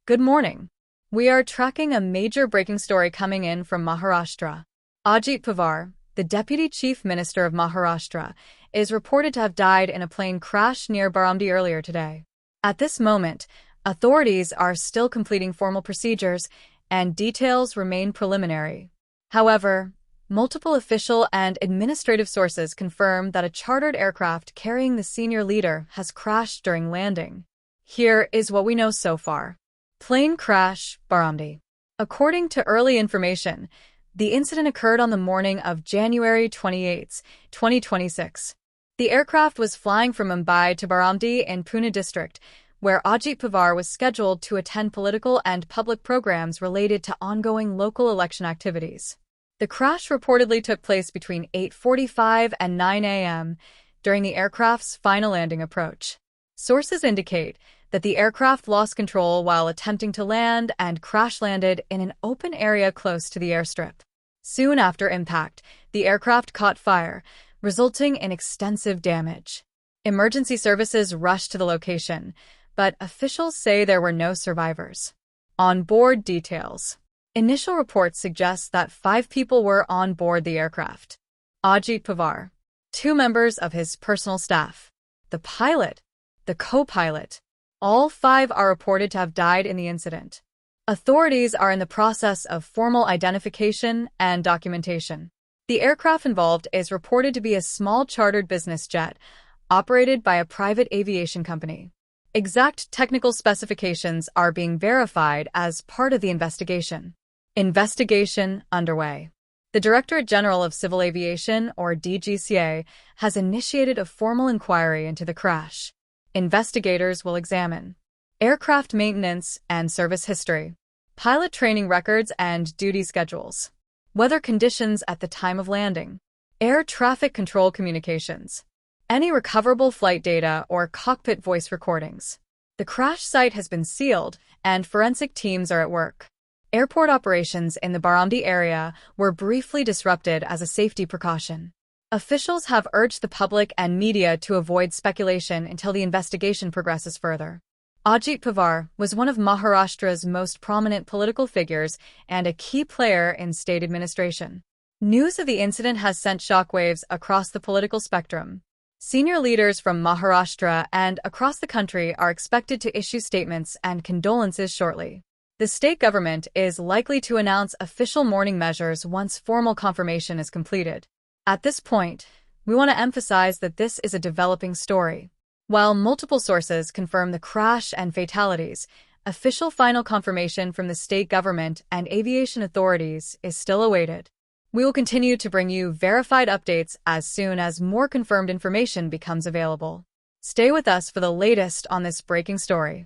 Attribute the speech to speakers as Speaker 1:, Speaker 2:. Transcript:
Speaker 1: Good morning. We are tracking a major breaking story coming in from Maharashtra. Ajit Pawar, the Deputy Chief Minister of Maharashtra, is reported to have died in a plane crash near Baramati earlier today. At this moment, authorities are still completing formal procedures and details remain preliminary. However, multiple official and administrative sources confirm that a chartered aircraft carrying the senior leader has crashed during landing. Here is what we know so far. Plane crash, Baramati. According to early information, the incident occurred on the morning of January 28, 2026. The aircraft was flying from Mumbai to Baramati in Pune district, where Ajit Pawar was scheduled to attend political and public programs related to ongoing local election activities. The crash reportedly took place between 8:45 and 9 a.m. during the aircraft's final landing approach. Sources indicate that the aircraft lost control while attempting to land and crash-landed in an open area close to the airstrip. Soon after impact, the aircraft caught fire, resulting in extensive damage. Emergency services rushed to the location, but officials say there were no survivors. On-board details. Initial reports suggest that 5 people were on board the aircraft. Ajit Pawar, 2 members of his personal staff, the pilot, the co-pilot. All 5 are reported to have died in the incident. Authorities are in the process of formal identification and documentation. The aircraft involved is reported to be a small chartered business jet operated by a private aviation company. Exact technical specifications are being verified as part of the investigation. Investigation underway. The Directorate General of Civil Aviation, or DGCA, has initiated a formal inquiry into the crash. Investigators will examine aircraft maintenance and service history, pilot training records and duty schedules, weather conditions at the time of landing, air traffic control communications, any recoverable flight data or cockpit voice recordings. The crash site has been sealed and forensic teams are at work. Airport operations in the Baramati area were briefly disrupted as a safety precaution. Officials have urged the public and media to avoid speculation until the investigation progresses further. Ajit Pawar was one of Maharashtra's most prominent political figures and a key player in state administration. News of the incident has sent shockwaves across the political spectrum. Senior leaders from Maharashtra and across the country are expected to issue statements and condolences shortly. The state government is likely to announce official mourning measures once formal confirmation is completed. At this point, we want to emphasize that this is a developing story. While multiple sources confirm the crash and fatalities, official final confirmation from the state government and aviation authorities is still awaited. We will continue to bring you verified updates as soon as more confirmed information becomes available. Stay with us for the latest on this breaking story.